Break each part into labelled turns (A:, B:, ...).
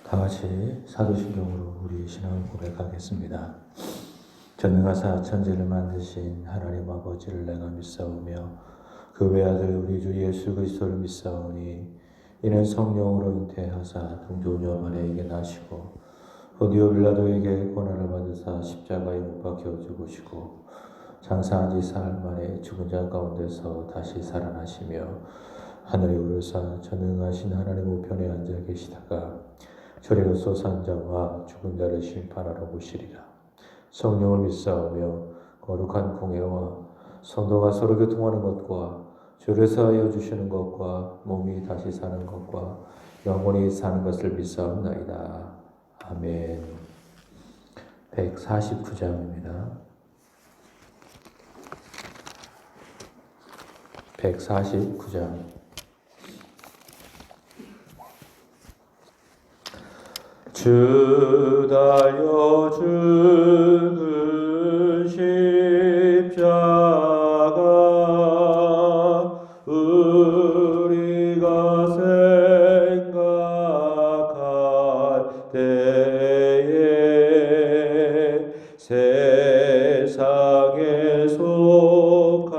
A: 다 같이 사도신경으로 우리 신앙을 고백하겠습니다. 전능하사 천지를 만드신 하나님 아버지를 내가 믿사오며 그 외아들 우리 주 예수 그리스도를 믿사오니 이는 성령으로 잉태하사 동정녀 마리아에게 나시고 본디오 빌라도에게 고난을 받으사 십자가에 못 박혀 죽으시고 장사한 지 사흘 만에 죽은 자 가운데서 다시 살아나시며 하늘에 오르사 전능하신 하나님 우편에 앉아 계시다가 저리로서 산 자와 죽은 자를 심판하러 오시리라. 성령을 믿사오며 거룩한 공예와 성도가 서로 교통하는 것과 죄를 사하여 주시는 것과 몸이 다시 사는 것과 영원히 사는 것을 믿사옵나이다. 아멘. 149장입니다. 149장. 주 달려 죽은 십자가 우리가 생각할 때에 세상에 속한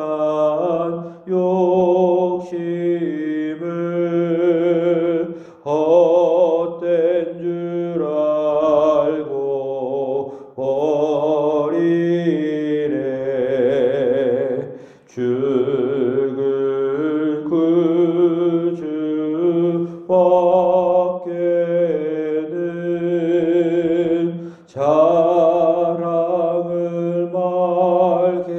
A: 욕심을 헛된 줄 알고 버리네. 죽을 구주밖에는 자랑을 말게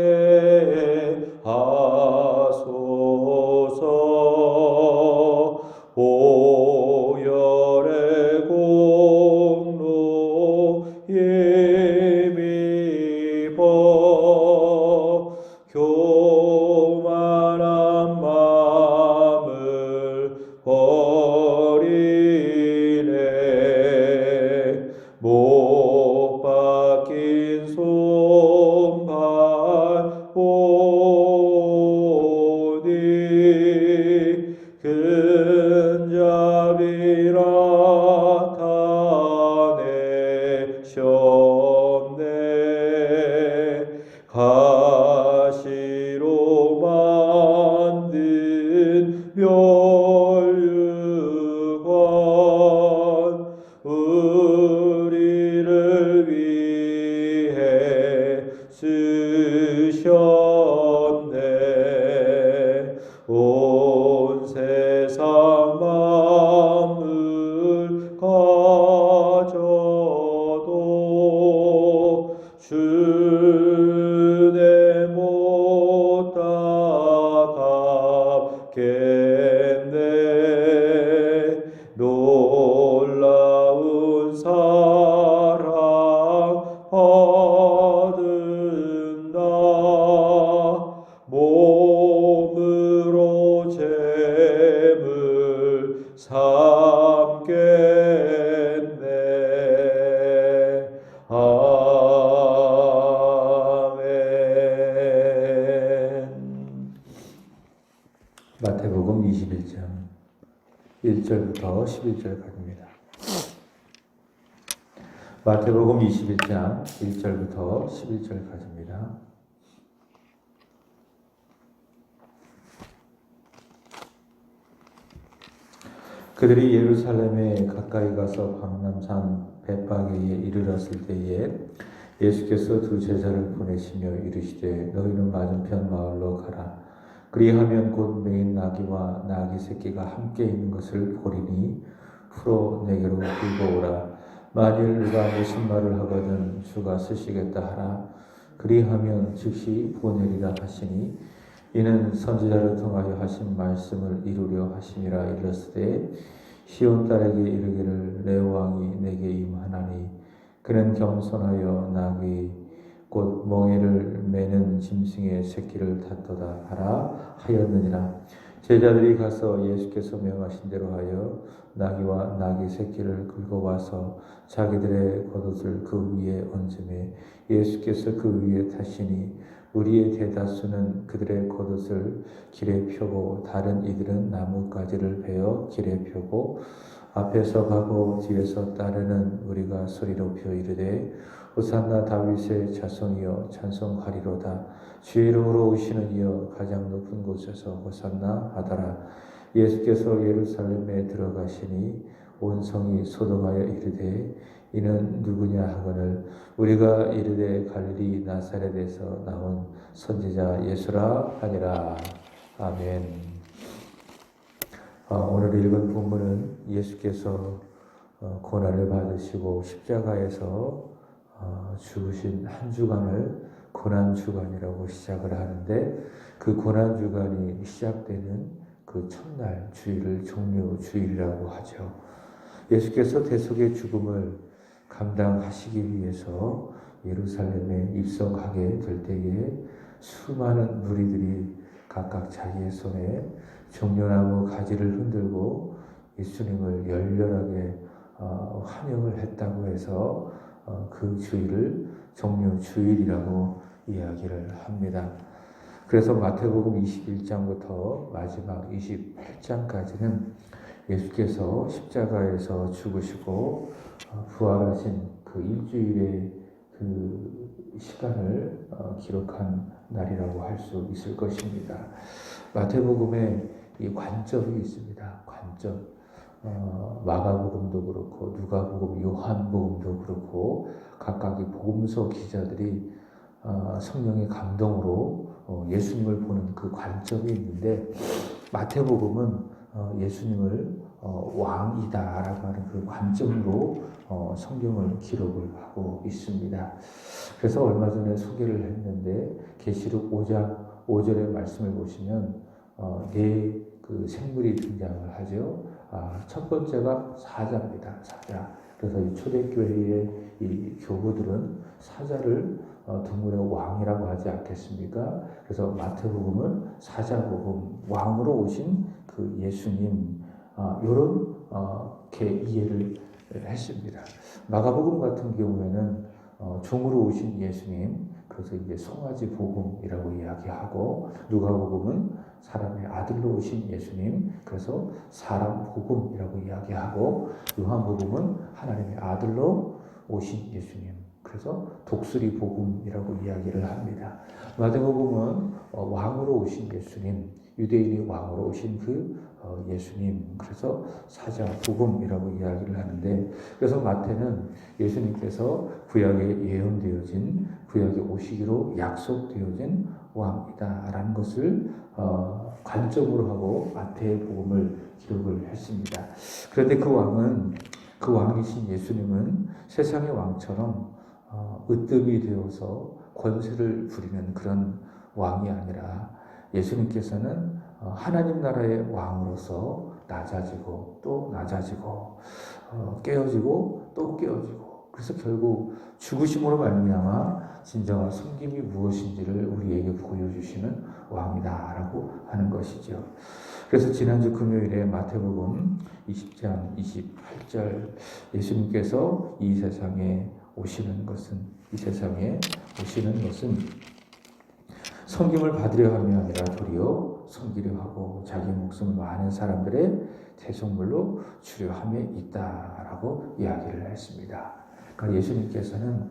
A: 하소서. 보혈의 공로 힘입어 교만한 마음을 버리네. 못 박힌 손발 보니 근자비 나타내셨네. 가시로 만든 멸류관 우리를 위해 쓰셨네. 온 세상 만물 가져도 주내 못 갚겠네. 놀라운 사랑 받은다. 몸으로 재물 삼겠네. 아멘. 마태복음 21장 1절부터 11절까지입니다. 마태복음 21장 1절부터 11절까지입니다. 그들이 예루살렘에 가까이 가서 방남산 벳바게에 이르렀을 때에 예수께서 두 제자를 보내시며 이르시되 너희는 맞은편 마을로 가라. 그리하면 곧 메인 나귀와 나귀 새끼가 함께 있는 것을 보리니 풀어 내게로 들고 오라. 만일 누가 무슨 말을 하거든 주가 쓰시겠다 하라. 그리하면 즉시 보내리라 하시니 이는 선지자를 통하여 하신 말씀을 이루려 하심이라. 일렀으되 시온 딸에게 이르기를 내 왕이 내게 임하나니 그는 겸손하여 나귀 곧 멍에를 매는 짐승의 새끼를 탔도다 하라 하였느니라. 제자들이 가서 예수께서 명하신 대로 하여 나귀와 나귀 새끼를 끌고 와서 자기들의 겉옷을 그 위에 얹음에 예수께서 그 위에 타시니 우리의 대다수는 그들의 겉옷을 길에 펴고 다른 이들은 나뭇가지를 베어 길에 펴고 앞에서 가고 뒤에서 따르는 우리가 소리 높여 이르되 호산나 다윗의 자손이여 찬송하리로다. 주의 이름으로 오시는 이여 가장 높은 곳에서 호산나 하더라. 예수께서 예루살렘에 들어가시니 온 성이 소동하여 이르되 이는 누구냐 하거늘 우리가 이르되 갈릴리 나사렛에서 나온 선지자 예수라 하니라. 아멘. 오늘 읽은 본문은 예수께서 고난을 받으시고 십자가에서 죽으신 한 주간을 고난주간이라고 시작을 하는데, 그 고난주간이 시작되는 그 첫날 주일을 종료주일이라고 하죠. 예수께서 대속의 죽음을 감당하시기 위해서 예루살렘에 입성하게 될 때에 수많은 무리들이 각각 자기의 손에 종려나무 가지를 흔들고 예수님을 열렬하게 환영을 했다고 해서 그 주일을 종료주일이라고 이야기를 합니다. 그래서 마태복음 21장부터 마지막 28장까지는 예수께서 십자가에서 죽으시고 부활하신 그 일주일의 그 시간을 기록한 날이라고 할 수 있을 것입니다. 마태복음에 이 관점이 있습니다. 관점. 마가복음도 그렇고 누가복음, 요한복음도 그렇고 각각의 복음서 기자들이 성령의 감동으로 예수님을 보는 그 관점이 있는데, 마태복음은 예수님을 왕이다라고 하는 그 관점으로 성경을 기록을 하고 있습니다. 그래서 얼마 전에 소개를 했는데 계시록 5장 5절의 말씀을 보시면 네 그 생물이 등장을 하죠. 첫 번째가 사자입니다. 사자. 그래서 이 초대교회의 이 교부들은 사자를 동물의 왕이라고 하지 않겠습니까? 그래서 마태복음은 사자복음, 왕으로 오신 그 예수님, 이렇게 이해를 했습니다. 마가복음 같은 경우에는 종으로 오신 예수님, 그래서 이제 송아지 복음이라고 이야기하고, 누가복음은 사람의 아들로 오신 예수님, 그래서 사람 복음이라고 이야기하고, 요한복음은 하나님의 아들로 오신 예수님, 그래서 독수리 복음이라고 이야기를 합니다. 마태복음은 왕으로 오신 예수님, 유대인이 왕으로 오신 그 예수님, 그래서 사자 복음이라고 이야기를 하는데, 그래서 마태는 예수님께서 구약에 예언되어진, 구약에 오시기로 약속되어진 왕이다라는 것을 관점으로 하고 마태의 복음을 기록을 했습니다. 그런데 그 왕이신 예수님은 세상의 왕처럼 으뜸이 되어서 권세를 부리는 그런 왕이 아니라, 예수님께서는 하나님 나라의 왕으로서 낮아지고 또 낮아지고 깨어지고 또 깨어지고, 그래서 결국 죽으심으로 말미암아 진정한 섬김이 무엇인지를 우리에게 보여주시는 왕이다라고 하는 것이죠. 그래서 지난주 금요일에 마태복음 20장 28절, 예수님께서 이 세상에 오시는 것은 섬김을 받으려 함이 아니라 도리어 섬기려 하고 자기 목숨을 많은 사람들의 대속물로 주려 함에 있다라고 이야기를 했습니다. 그러니까 예수님께서는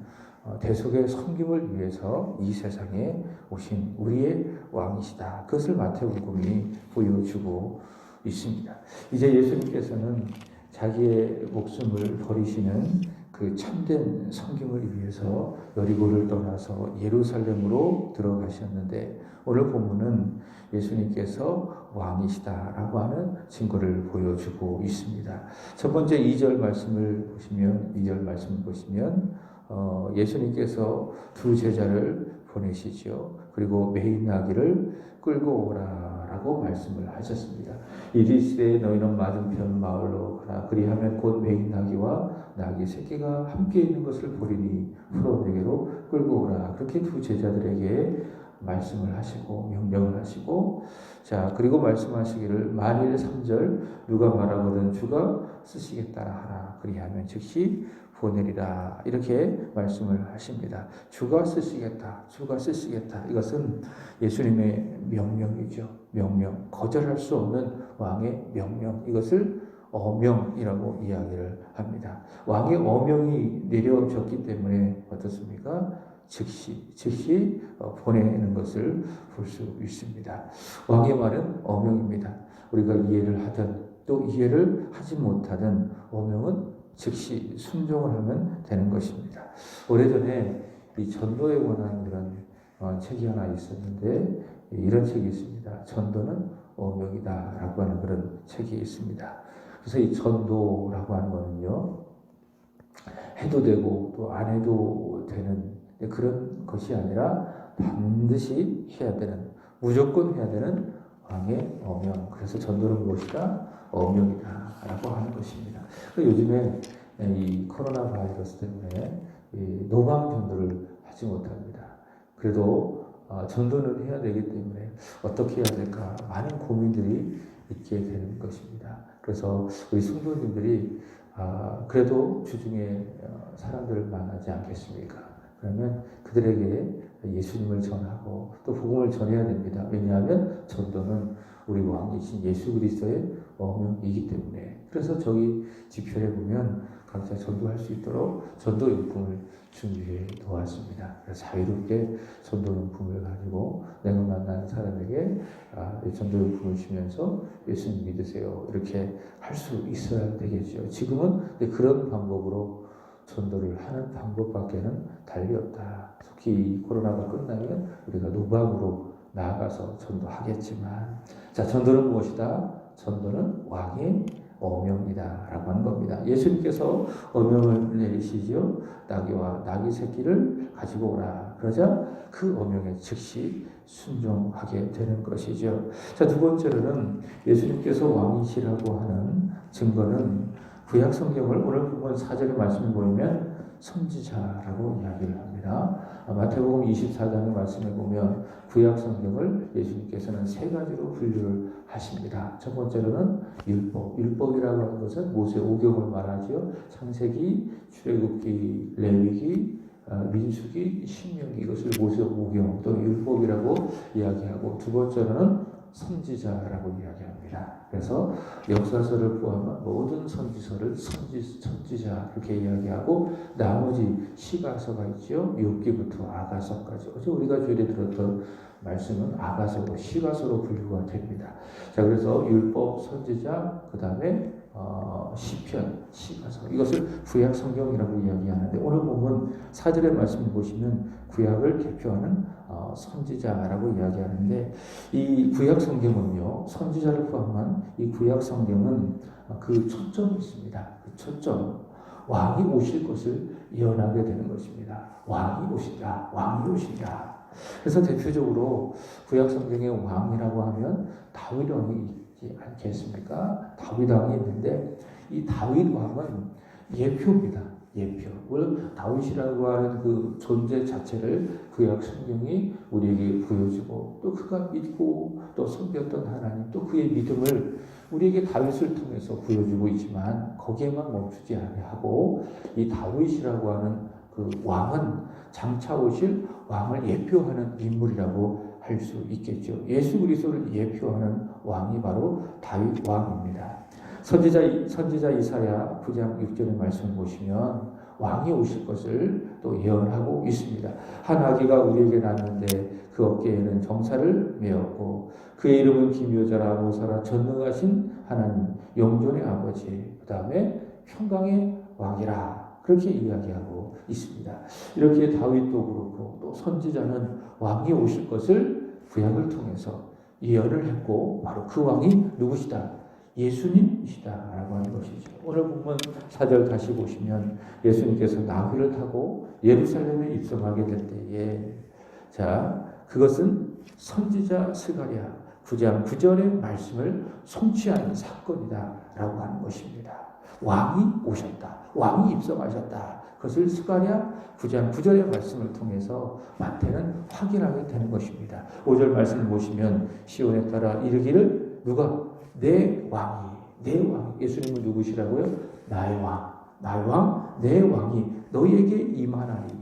A: 대속의 섬김을 위해서 이 세상에 오신 우리의 왕이시다. 그것을 마태복음이 보여주고 있습니다. 이제 예수님께서는 자기의 목숨을 버리시는 그 참된 섬김을 위해서 여리고를 떠나서 예루살렘으로 들어가셨는데, 오늘 본문은 예수님께서 왕이시다라고 하는 증거를 보여주고 있습니다. 첫 번째 2절 말씀을 보시면 예수님께서 두 제자를 보내시죠. 그리고 매인 나귀를 끌고 오라라고 말씀을 하셨습니다. 이르시되 너희는 맞은편 마을로 가라. 그리하면 곧 매인 나귀와 나귀 새끼가 함께 있는 것을 보리니 풀어 내게로 끌고 오라. 그렇게 두 제자들에게 말씀을 하시고 명령을 하시고, 자 그리고 말씀하시기를 만일 3절 누가 말하거든 주가 쓰시겠다라 하라. 그리하면 즉시 보내리라. 이렇게 말씀을 하십니다. 주가 쓰시겠다. 이것은 예수님의 명령이죠. 명령. 거절할 수 없는 왕의 명령. 이것을 어명이라고 이야기를 합니다. 왕의 어명이 내려졌기 때문에 어떻습니까? 즉시 보내는 것을 볼 수 있습니다. 왕의 말은 어명입니다. 우리가 이해를 하든 또 이해를 하지 못하든 어명은 즉시 순종을 하면 되는 것입니다. 오래전에 이 전도에 관한 그런 책이 하나 있었는데 이런 책이 있습니다. 전도는 어명이다라고 하는 그런 책이 있습니다. 그래서 이 전도라고 하는 거는요, 해도 되고 또 안 해도 되는 그런 것이 아니라 반드시 해야 되는, 무조건 해야 되는 왕의 어명. 그래서 전도는 무엇이다? 어명이다라고 하는 것입니다. 요즘에 이 코로나 바이러스 때문에 이 노방 전도를 하지 못합니다. 그래도 전도는 해야 되기 때문에 어떻게 해야 될까 많은 고민들이 있게 되는 것입니다. 그래서 우리 성도님들이 그래도 주중에 사람들을 만나지 않겠습니까? 그러면 그들에게 예수님을 전하고 또 복음을 전해야 됩니다. 왜냐하면 전도는 우리 왕이신 예수 그리스도의 어명이기 때문에. 그래서 저기 지편에 보면 각자 전도할 수 있도록 전도용품을 준비해 놓았습니다. 그래서 자유롭게 전도용품을 가지고 내가 만난 사람에게 전도용품을 주면서 예수님 믿으세요, 이렇게 할 수 있어야 되겠죠. 지금은 그런 방법으로 전도를 하는 방법밖에는 달리 없다. 특히 코로나가 끝나면 우리가 노방으로 나아가서 전도하겠지만, 자, 전도는 무엇이다? 전도는 왕의 어명이다라고 하는 겁니다. 예수님께서 어명을 내리시죠. 나귀와 나귀 새끼를 가지고 오라. 그러자 그 어명에 즉시 순종하게 되는 것이죠. 자, 두 번째로는 예수님께서 왕이시라고 하는 증거는 구약 성경을 오늘 보면 4절의 말씀을 보면 선지자라고 이야기를 합니다. 마태복음 24장의 말씀을 보면 구약 성경을 예수님께서는 세 가지로 분류를 하십니다. 첫 번째로는 율법이라고 하는 것은 모세 오경을 말하죠. 창세기, 출애굽기, 레위기, 민수기, 신명기, 이것을 모세 오경 또 율법이라고 이야기하고, 두 번째로는 선지자라고 이야기합니다. 그래서 역사서를 포함한 모든 선지서를 선지자 그렇게 이야기하고, 나머지 시가서가 있죠. 욥기부터 아가서까지. 어제 우리가 주일에 들었던 말씀은 아가서고 시가서로 분류가 됩니다. 자, 그래서 율법, 선지자, 그 다음에 시편, 시가서, 이것을 구약 성경이라고 이야기하는데, 오늘 보면 4절의 말씀을 보시면 구약을 대표하는 선지자라고 이야기하는데, 이 구약 성경은요, 선지자를 포함한 이 구약 성경은 그 초점이 있습니다. 그 초점, 왕이 오실 것을 예언하게 되는 것입니다. 왕이 오신다, 왕이 오신다. 그래서 대표적으로 구약 성경의 왕이라고 하면 다윗 왕이 있지 않겠습니까? 다윗 왕이 있는데, 이 다윗 왕은 예표입니다. 예표. 다윗이라고 하는 그 존재 자체를 구약 성경이 우리에게 보여주고, 또 그가 믿고 또 섬겼던 하나님, 또 그의 믿음을 우리에게 다윗을 통해서 보여주고 있지만, 거기에만 멈추지 아니하고 이 다윗이라고 하는 그 왕은 장차 오실 왕을 예표하는 인물이라고 할 수 있겠죠. 예수 그리스도를 예표하는 왕이 바로 다윗 왕입니다. 선지자 이사야 9장 6절의 말씀을 보시면 왕이 오실 것을 또 예언하고 있습니다. 한 아기가 우리에게 낳았는데 그 어깨에는 정사를 메었고 그의 이름은 기묘자라 모사라 전능하신 하나님 영존의 아버지, 그 다음에 평강의 왕이라, 그렇게 이야기하고 있습니다. 이렇게 다윗도 그렇고 또 선지자는 왕이 오실 것을 구약을 통해서 예언을 했고, 바로 그 왕이 누구시다? 예수님이시다라고 하는 것이죠. 오늘 보면 4절 다시 보시면 예수님께서 나귀를 타고 예루살렘에 입성하게 될 때에, 자, 그것은 선지자 스가랴 9장 9절의 말씀을 성취하는 사건이다라고 하는 것입니다. 왕이 오셨다, 왕이 입성하셨다. 그것을 스가랴 9장 9절의 말씀을 통해서 마태는 확인하게 되는 것입니다. 5절 말씀을 보시면 시온에 따라 이르기를, 누가? 내 왕이, 예수님은 누구시라고요? 나의 왕, 내 왕이 너희에게 임하나니.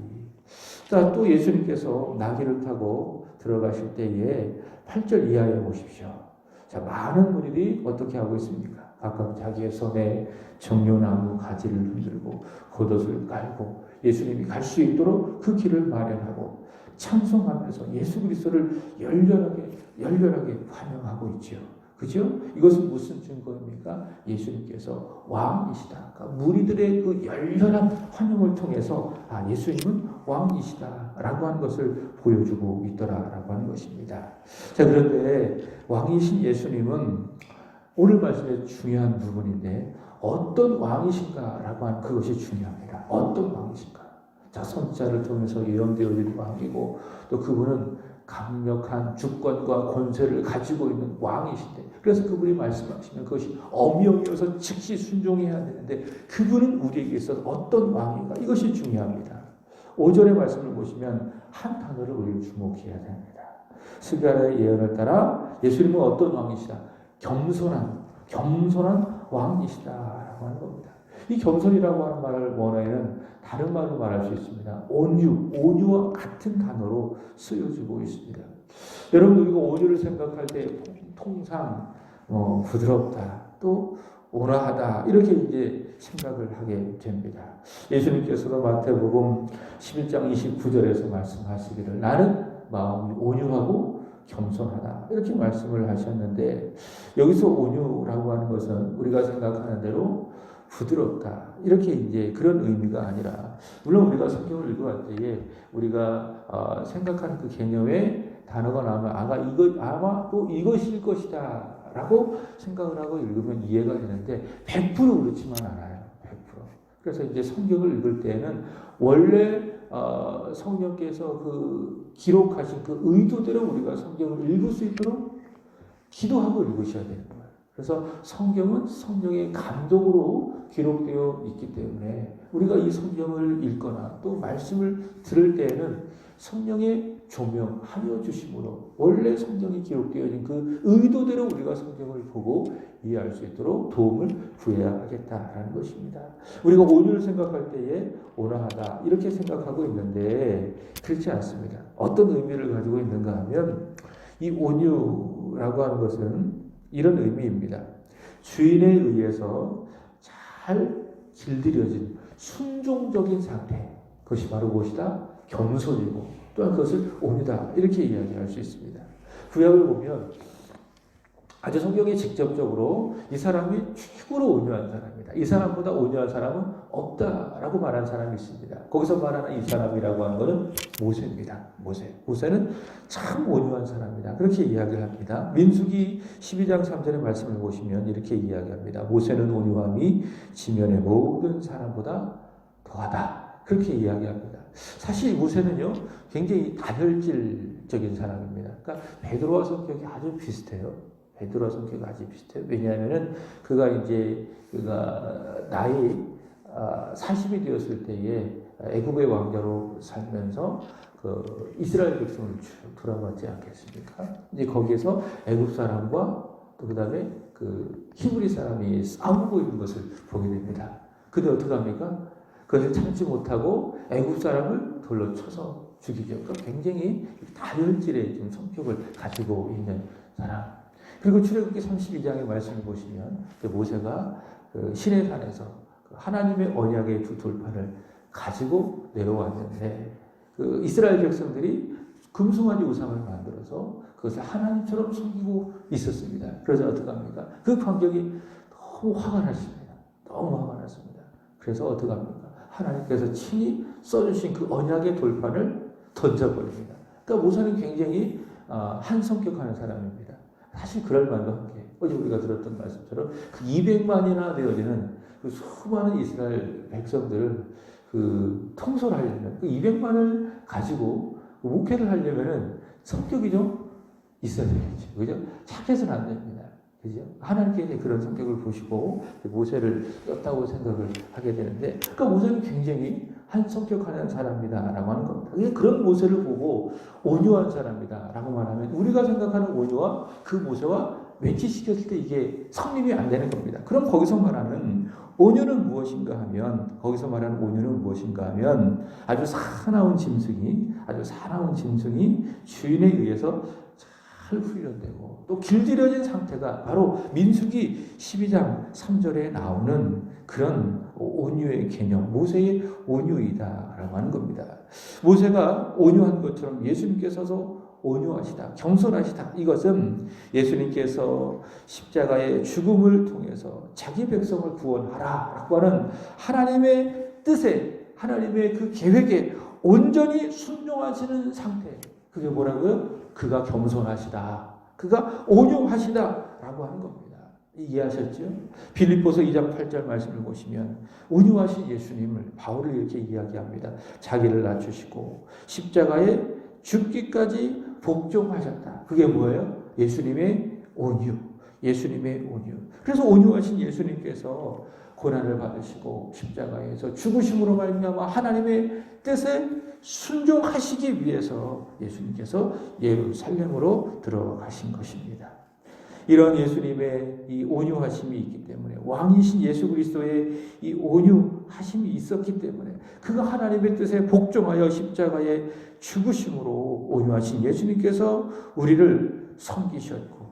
A: 자, 또 예수님께서 나귀를 타고 들어가실 때에 8절 이하에 보십시오. 자, 많은 무리들이 어떻게 하고 있습니까? 아까 자기의 손에 정료나무 가지를 흔들고 겉옷을 깔고 예수님이 갈 수 있도록 그 길을 마련하고 찬송하면서 예수 그리스도를 열렬하게 환영하고 있지요. 그죠? 이것은 무슨 증거입니까? 예수님께서 왕이시다. 그러니까 무리들의 그 열렬한 환영을 통해서 예수님은 왕이시다라고 하는 것을 보여주고 있더라라고 하는 것입니다. 자, 그런데 왕이신 예수님은 오늘 말씀의 중요한 부분인데 어떤 왕이신가라고 하는 그것이 중요합니다. 어떤 왕이신가? 자, 선지자를 통해서 예언되어진 왕이고 또 그분은 강력한 주권과 권세를 가지고 있는 왕이신데 그래서 그분이 말씀하시면 그것이 엄명이어서 즉시 순종해야 되는데 그분은 우리에게 있어서 어떤 왕인가? 이것이 중요합니다. 5절의 말씀을 보시면 한 단어를 우리가 주목해야 됩니다. 스가랴의 예언을 따라 예수님은 어떤 왕이시다? 겸손한 왕이시다라고 하는 겁니다. 이 겸손이라고 하는 말을 원어에는 다른 말로 말할 수 있습니다. 온유와 같은 단어로 쓰여지고 있습니다. 여러분 우리가 온유를 생각할 때 통상 부드럽다, 또 온화하다 이렇게 이제 생각을 하게 됩니다. 예수님께서도 마태복음 11장 29절에서 말씀하시기를 나는 마음이 온유하고 겸손하다 이렇게 말씀을 하셨는데 여기서 온유라고 하는 것은 우리가 생각하는 대로 부드럽다 이렇게 이제 그런 의미가 아니라 물론 우리가 성경을 읽어갈 때에 우리가 생각하는 그 개념의 단어가 나오면 아마 또 이것일 것이다라고 생각을 하고 읽으면 이해가 되는데 100% 그렇지만 않아요. 100%. 그래서 이제 성경을 읽을 때에는 원래 성령께서 그 기록하신 그 의도대로 우리가 성경을 읽을 수 있도록 기도하고 읽으셔야 되는 거예요. 그래서 성경은 성령의 감동으로 기록되어 있기 때문에 우리가 이 성경을 읽거나 또 말씀을 들을 때에는 성령의 조명하여 주심으로 원래 성경이 기록되어진 그 의도대로 우리가 성경을 보고 이해할 수 있도록 도움을 구해야 하겠다라는 것입니다. 우리가 온유를 생각할 때에 온화하다 이렇게 생각하고 있는데 그렇지 않습니다. 어떤 의미를 가지고 있는가 하면 이 온유라고 하는 것은 이런 의미입니다. 주인에 의해서 잘 길들여진 순종적인 상태 그것이 바로 무엇이다? 겸손이고 또한 그것을 온유다 이렇게 이야기할 수 있습니다. 구약을 보면 아주 성경에 직접적으로 이 사람이 최고로 온유한 사람이다. 이 사람보다 온유한 사람은 없다라고 말한 사람이 있습니다. 거기서 말하는 이 사람이라고 하는 것은 모세입니다. 모세는 참 온유한 사람이다. 그렇게 이야기를 합니다. 민수기 12장 3절의 말씀을 보시면 이렇게 이야기합니다. 모세는 온유함이 지면의 모든 사람보다 더하다. 그렇게 이야기합니다. 사실 모세는요 굉장히 다혈질적인 사람입니다. 그러니까 베드로와 성격이 아주 비슷해요. 왜냐하면은 그가 나이 40이 되었을 때에 애굽의 왕자로 살면서 그 이스라엘 백성을 돌아봤지 않겠습니까? 이제 거기에서 애굽 사람과 또 그다음에 그 히브리 사람이 싸우고 있는 것을 보게 됩니다. 근데 어떻게 합니까? 그것을 참지 못하고 애굽 사람을 돌로 쳐서 죽이죠. 그러니까 굉장히 다혈질의 좀 성격을 가지고 있는 사람. 그리고 출애굽기 32장의 말씀을 보시면 모세가 그 시내산에서 하나님의 언약의 두 돌판을 가지고 내려왔는데 그 이스라엘 백성들이 금송아지 우상을 만들어서 그것을 하나님처럼 섬기고 있었습니다. 그래서 어떻게 합니까? 그 광경이 너무 화가 났습니다. 그래서 어떻게 합니까? 하나님께서 친히 써주신 그 언약의 돌판을 던져버립니다. 그러니까 모세는 굉장히 한성격하는 사람입니다. 사실 그럴 만도 한 게 어제 우리가 들었던 말씀처럼 그 200만이나 되어지는 그 수많은 이스라엘 백성들을 그 통솔하려면 그 200만을 가지고 목회를 하려면은 성격이 좀 있어야 되겠죠. 그죠? 착해서는 안 됩니다. 그죠? 하나님께 그런 성격을 보시고 모세를 썼다고 생각을 하게 되는데, 그러니까 모세는 굉장히 한 성격하는 사람이다라고 하는 겁니다. 그런 모세를 보고 온유한 사람이다라고 말하면 우리가 생각하는 온유와 그 모세와 매치시켰을 때 이게 성립이 안 되는 겁니다. 그럼 거기서 말하는 온유는 무엇인가 하면 아주 사나운 짐승이 주인에 의해서 잘 훈련되고 또 길들여진 상태가 바로 민수기 12장 3절에 나오는 그런 온유의 개념, 모세의 온유이다라고 하는 겁니다. 모세가 온유한 것처럼 예수님께서도 온유하시다, 겸손하시다. 이것은 예수님께서 십자가의 죽음을 통해서 자기 백성을 구원하라라고 하는 하나님의 뜻에, 하나님의 그 계획에 온전히 순종하시는 상태. 그게 뭐라고요? 그가 겸손하시다, 그가 온유하시다라고 하는 겁니다. 이해하셨죠? 빌립보서 2장 8절 말씀을 보시면 온유하신 예수님을 바울을 이렇게 이야기합니다. 자기를 낮추시고 십자가에 죽기까지 복종하셨다. 그게 뭐예요? 예수님의 온유, 예수님의 온유. 그래서 온유하신 예수님께서 고난을 받으시고 십자가에서 죽으심으로 말미암아 하나님의 뜻에 순종하시기 위해서 예수님께서 예루살렘으로 들어가신 것입니다. 이런 예수님의 이 온유하심이 있기 때문에, 왕이신 예수 그리스도의 이 온유하심이 있었기 때문에, 그가 하나님의 뜻에 복종하여 십자가에 죽으심으로 온유하신 예수님께서 우리를 섬기셨고,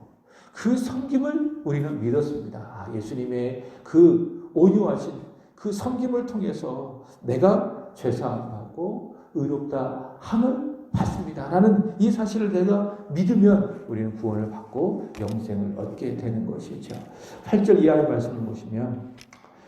A: 그 섬김을 우리는 믿었습니다. 예수님의 그 온유하신 그 섬김을 통해서 내가 죄사함 받고 의롭다 함을 받습니다 라는 이 사실을 내가 믿으면 우리는 구원을 받고 영생을 얻게 되는 것이죠. 8절 이하의 말씀을 보시면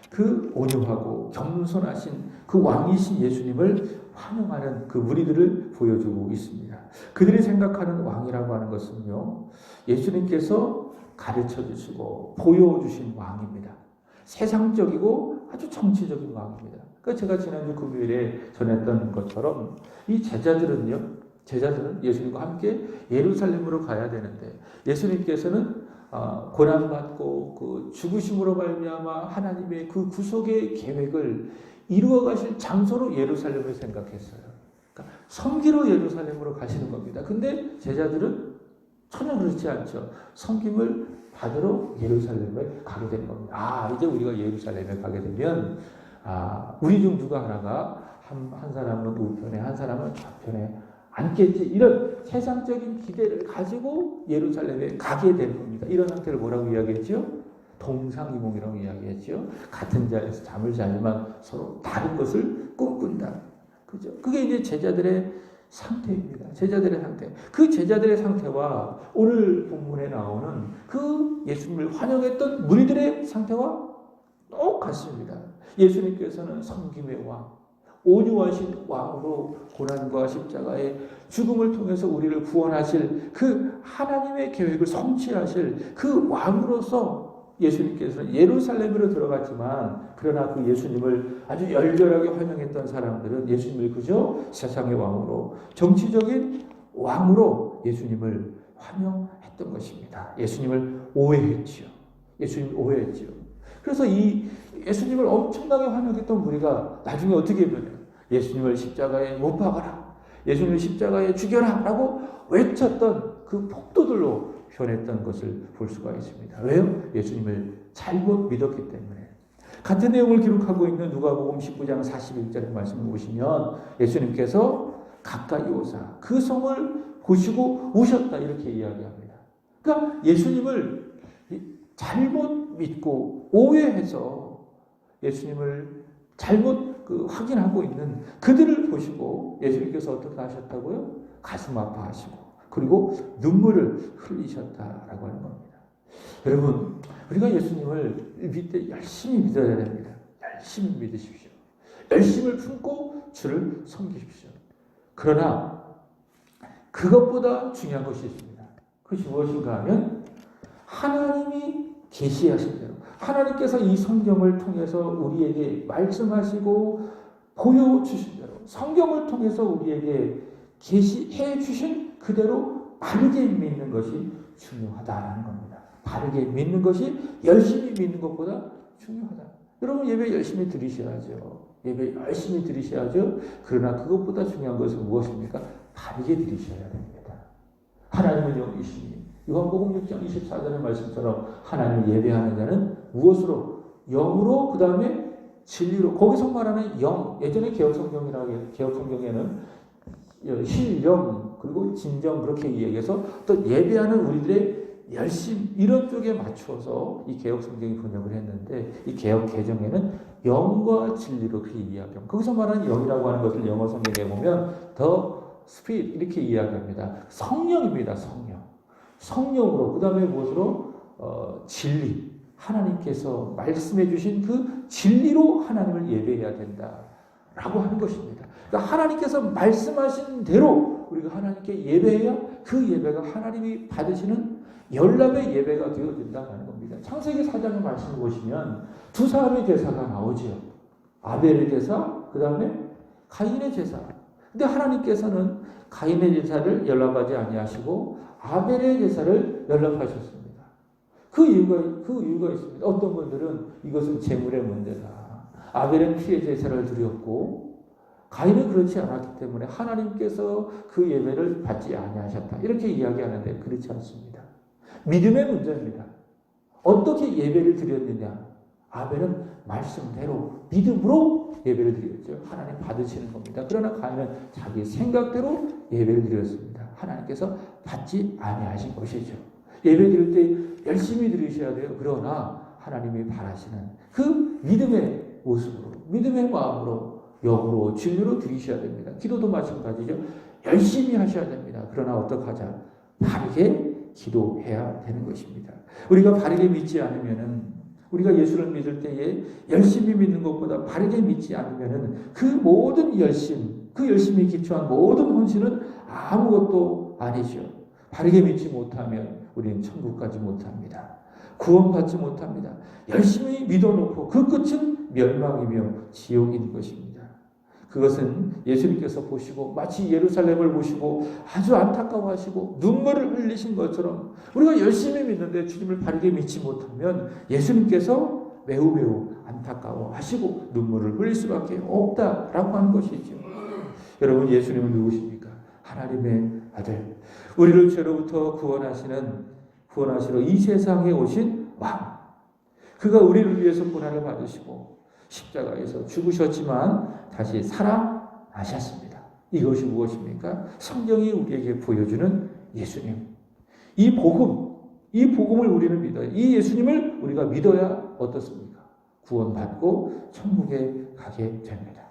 A: 그 온유하고 겸손하신 그 왕이신 예수님을 환영하는 그 무리들을 보여주고 있습니다. 그들이 생각하는 왕이라고 하는 것은요, 예수님께서 가르쳐 주시고 보여주신 왕입니다. 세상적이고 아주 정치적인 왕입니다. 그러니까 제가 지난주 금요일에 전했던 것처럼 이 제자들은 예수님과 함께 예루살렘으로 가야 되는데, 예수님께서는 고난받고 그 죽으심으로 말미암아 하나님의 그 구속의 계획을 이루어 가실 장소로 예루살렘을 생각했어요. 그러니까 섬기러 예루살렘으로 가시는 겁니다. 근데 제자들은 전혀 그렇지 않죠. 섬김을 받으러 예루살렘에 가게 된 겁니다. 이제 우리가 예루살렘에 가게 되면 우리 중 누가 하나가 한 사람은 우편에 한 사람은 좌편에 앉겠지, 이런 세상적인 기대를 가지고 예루살렘에 가게 된 겁니다. 이런 상태를 뭐라고 이야기했죠? 동상이몽이라고 이야기했죠. 같은 자리에서 잠을 자지만 서로 다른 것을 꿈꾼다. 그죠? 그게 이제 제자들의 상태입니다. 제자들의 상태. 그 제자들의 상태와 오늘 본문에 나오는 그 예수님을 환영했던 무리들의 상태와 똑같습니다. 예수님께서는 섬김의 왕, 온유하신 왕으로 고난과 십자가의 죽음을 통해서 우리를 구원하실 그 하나님의 계획을 성취하실 그 왕으로서 예수님께서는 예루살렘으로 들어갔지만, 그러나 그 예수님을 아주 열렬하게 환영했던 사람들은 예수님을 그저 세상의 왕으로, 정치적인 왕으로 예수님을 환영했던 것입니다. 예수님을 오해했지요. 예수님을 오해했지요. 그래서 이 예수님을 엄청나게 환영했던 우리가 나중에 어떻게 변해요? 예수님을 십자가에 못 박아라, 예수님을 십자가에 죽여라 라고 외쳤던 그 폭도들로 변했던 것을 볼 수가 있습니다. 왜요? 예수님을 잘못 믿었기 때문에. 같은 내용을 기록하고 있는 누가복음 19장 41절의 말씀을 보시면 예수님께서 가까이 오사 그 성을 보시고 우셨다, 이렇게 이야기합니다. 그러니까 예수님을 잘못 믿고 오해해서 예수님을 잘못 확인하고 있는 그들을 보시고 예수님께서 어떻게 하셨다고요? 가슴 아파하시고 그리고 눈물을 흘리셨다라고 하는 겁니다. 여러분, 우리가 예수님을 믿을 때 열심히 믿어야 됩니다. 열심히 믿으십시오. 열심을 품고 주를 섬기십시오. 그러나 그것보다 중요한 것이 있습니다. 그것이 무엇인가 하면 하나님이 계시하신 대로, 하나님께서 이 성경을 통해서 우리에게 말씀하시고 보여주신 대로, 성경을 통해서 우리에게 계시해 주신 그대로 바르게 믿는 것이 중요하다는 겁니다. 바르게 믿는 것이 열심히 믿는 것보다 중요하다. 여러분, 예배 열심히 드리셔야죠. 예배 열심히 드리셔야죠. 그러나 그것보다 중요한 것은 무엇입니까? 바르게 드리셔야 됩니다. 하나님은 영이시니 요한복음 6장 24절의 말씀처럼 하나님을 예배하는 자는 무엇으로? 영으로, 그 다음에 진리로. 거기서 말하는 영, 예전에 개혁성경에는 신령, 그리고 진정 그렇게 이야기해서 또 예배하는 우리들의 열심 이런 쪽에 맞추어서 이 개혁 성경이 번역을 했는데 이 개혁 개정에는 영과 진리로 그렇게 이야기합니다. 거기서 말하는 영이라고 하는 것을 영어 성경에 보면 더 스피릿 이렇게 이야기합니다. 성령입니다. 성령으로 그 다음에 무엇으로 진리 하나님께서 말씀해 주신 그 진리로 하나님을 예배해야 된다라고 하는 것입니다. 그러니까 하나님께서 말씀하신 대로 우리가 하나님께 예배해야 그 예배가 하나님이 받으시는 연락의 예배가 되어진다는 겁니다. 창세기 4장의 말씀을 보시면 두 사람의 제사가 나오지요. 아벨의 제사, 그 다음에 가인의 제사. 근데 하나님께서는 가인의 제사를 연락하지 아니하시고 아벨의 제사를 연락하셨습니다. 그 이유가 있습니다. 어떤 분들은 이것은 재물의 문제다. 아벨은 피의 제사를 드렸고 가인은 그렇지 않았기 때문에 하나님께서 그 예배를 받지 아니하셨다. 이렇게 이야기하는데 그렇지 않습니다. 믿음의 문제입니다. 어떻게 예배를 드렸느냐? 아벨은 말씀대로 믿음으로 예배를 드렸죠. 하나님 받으시는 겁니다. 그러나 가인은 자기 생각대로 예배를 드렸습니다. 하나님께서 받지 아니하신 것이죠. 예배 드릴 때 열심히 드리셔야 돼요. 그러나 하나님이 바라시는 그 믿음의 모습으로, 믿음의 마음으로, 영으로, 진리로 드리셔야 됩니다. 기도도 마찬가지죠. 열심히 하셔야 됩니다. 그러나 어떡하자? 바르게 기도해야 되는 것입니다. 우리가 바르게 믿지 않으면은, 우리가 예수를 믿을 때에 열심히 믿는 것보다 바르게 믿지 않으면은 그 모든 열심, 그 열심에 기초한 모든 헌신은 아무것도 아니죠. 바르게 믿지 못하면 우리는 천국 가지 못합니다. 구원받지 못합니다. 열심히 믿어놓고 그 끝은 멸망이며 지옥인 것입니다. 그것은 예수님께서 보시고 마치 예루살렘을 보시고 아주 안타까워하시고 눈물을 흘리신 것처럼 우리가 열심히 믿는데 주님을 바르게 믿지 못하면 예수님께서 매우 안타까워하시고 눈물을 흘릴 수밖에 없다라고 하는 것이죠. 여러분, 예수님은 누구십니까? 하나님의 아들, 우리를 죄로부터 구원하시러 이 세상에 오신 왕. 그가 우리를 위해서 고난을 받으시고 십자가에서 죽으셨지만 다시 살아나셨습니다. 이것이 무엇입니까? 성경이 우리에게 보여주는 예수님. 이 복음을 우리는 믿어야, 이 예수님을 우리가 믿어야 어떻습니까? 구원받고 천국에 가게 됩니다.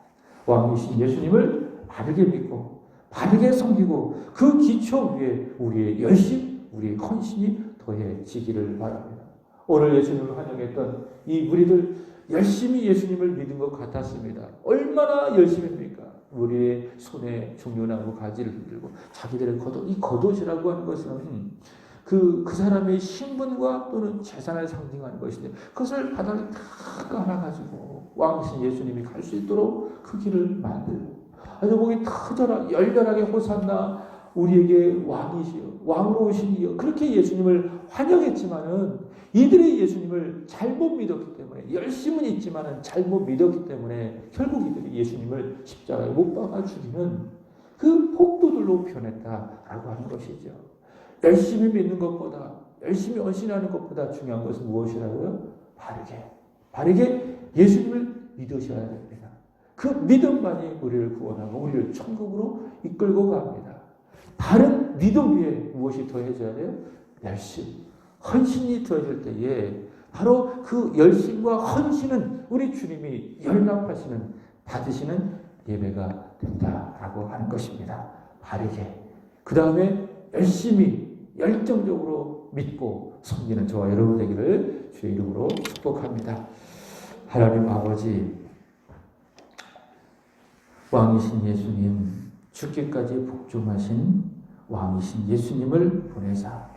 A: 왕이신 예수님을 바르게 믿고 바르게 섬기고 그 기초 위에 우리의 열심, 우리의 헌신이 더해지기를 바랍니다. 오늘 예수님을 환영했던 이 무리들 열심히 예수님을 믿은 것 같았습니다. 얼마나 열심입니까? 우리의 손에 종려나무 가지를 흔들고 자기들의 겉옷, 이 겉옷이라고 하는 것은 그 사람의 신분과 또는 재산을 상징하는 것인데 그것을 바닥에 다 깔아가지고 왕이신 예수님이 갈 수 있도록 그 길을 만들고 아주 목이 터져라 열렬하게 호산나 우리에게 왕이시여 왕으로 오시니여 그렇게 예수님을 환영했지만은 이들이 예수님을 잘못 믿었기 때문에 열심은 있지만은 잘못 믿었기 때문에 결국 이들이 예수님을 십자가에 못 박아 죽이는 그 폭도들로 변했다라고 하는 것이죠. 열심히 믿는 것보다 열심히 헌신하는 것보다 중요한 것은 무엇이라고요? 바르게 예수님을 믿으셔야 됩니다. 그 믿음만이 우리를 구원하고 우리를 천국으로 이끌고 갑니다. 바른 믿음 위에 무엇이 더해져야 돼요? 열심, 헌신이 더해질 때에 바로 그 열심과 헌신은 우리 주님이 연락하시는 받으시는 예배가 된다라고 하는 것입니다. 바르게. 그 다음에 열심히 열정적으로 믿고 섬기는 저와 여러분 되기를 주의 이름으로 축복합니다. 하나님 아버지, 왕이신 예수님, 죽기까지 복종하신 왕이신 예수님을 보내사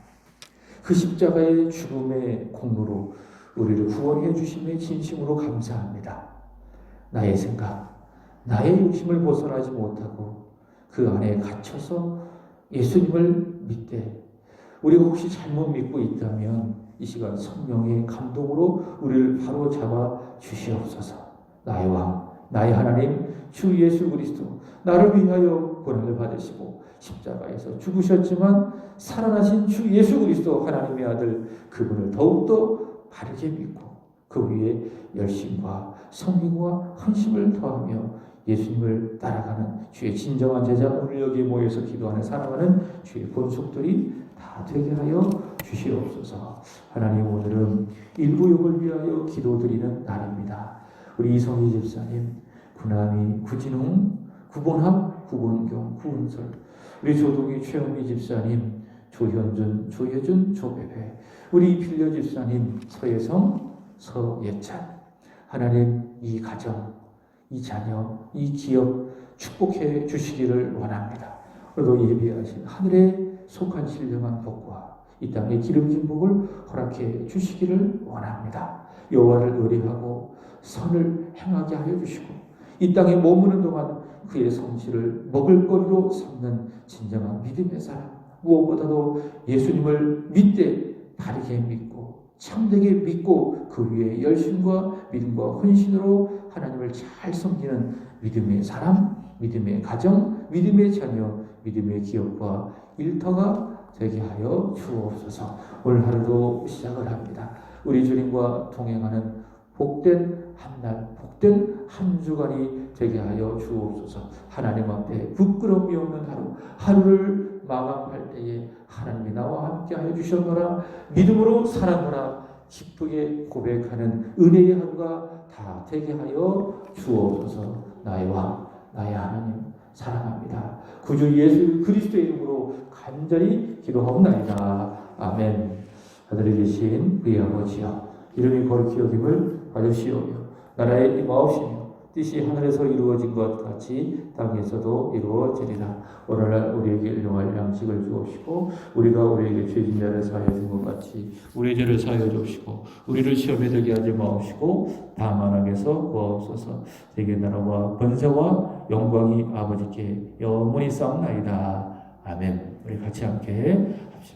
A: 그 십자가의 죽음의 공로로 우리를 구원해 주심에 진심으로 감사합니다. 나의 생각, 나의 욕심을 벗어나지 못하고 그 안에 갇혀서 예수님을 믿되 우리가 혹시 잘못 믿고 있다면 이 시간 성령의 감동으로 우리를 바로 잡아 주시옵소서. 나의 왕, 나의 하나님 주 예수 그리스도 나를 위하여 고난을 받으시고 십자가에서 죽으셨지만 살아나신 주 예수 그리스도 하나님의 아들 그분을 더욱더 바르게 믿고 그 위에 열심과 섬김과 헌신을 더하며 예수님을 따라가는 주의 진정한 제자, 오늘 여기에 모여서 기도하는 사랑하는 주의 본속들이 다 되게 하여 주시옵소서. 하나님, 오늘은 일구역을 위하여 기도드리는 날입니다. 우리 이성희 집사님, 구남이, 구진웅, 구본학, 구본경, 구은설, 우리 조동희, 최영미 집사님, 조현준, 조혜준, 조배배, 우리 필려 집사님, 서예성, 서예찬, 하나님, 이 가정, 이 자녀, 이 기업 축복해 주시기를 원합니다. 오늘도 예비하신 하늘에 속한 신령한 복과 이 땅의 기름진 복을 허락해 주시기를 원합니다. 여호와를 의뢰하고 선을 행하게 하여 주시고 이 땅에 머무는 동안 그의 성실을 먹을거리로 삼는 진정한 믿음의 사람, 무엇보다도 예수님을 믿되 바르게 믿고 참되게 믿고 그 위에 열심과 믿음과 헌신으로 하나님을 잘 섬기는 믿음의 사람, 믿음의 가정, 믿음의 자녀, 믿음의 기업과 일터가 되게 하여 주옵소서. 오늘 하루도 시작을 합니다. 우리 주님과 동행하는 복된 한날, 복된 한 주간이 되게 하여 주옵소서. 하나님 앞에 부끄러움이 없는 하루, 하루를 마감할 때에 하나님이 나와 함께 하여 주셨노라, 믿음으로 살아노라, 기쁘게 고백하는 은혜의 하루가 다 되게 하여 주옵소서. 나의 왕, 나의 하나님 사랑합니다. 구주 예수 그리스도의 이름으로 간절히 기도하옵나이다. 아멘. 하늘에 계신 우리 아버지여, 이름이 거룩히 여김을 받으시오며 나라의 임하옵시며 뜻이 하늘에서 이루어진 것 같이 땅에서도 이루어지리라. 오늘날 우리에게 일용할 양식을 주옵시고 우리가 우리에게 죄진 자를 사하여 준 것 같이 우리의 죄를 사하여 주옵시고 우리를 시험에 들게 하지 마옵시고 다만 악에서 구하옵소서. 대개 나라와 권세와 영광이 아버지께 영원히 싸움나이다. 아멘. 우리 같이 함께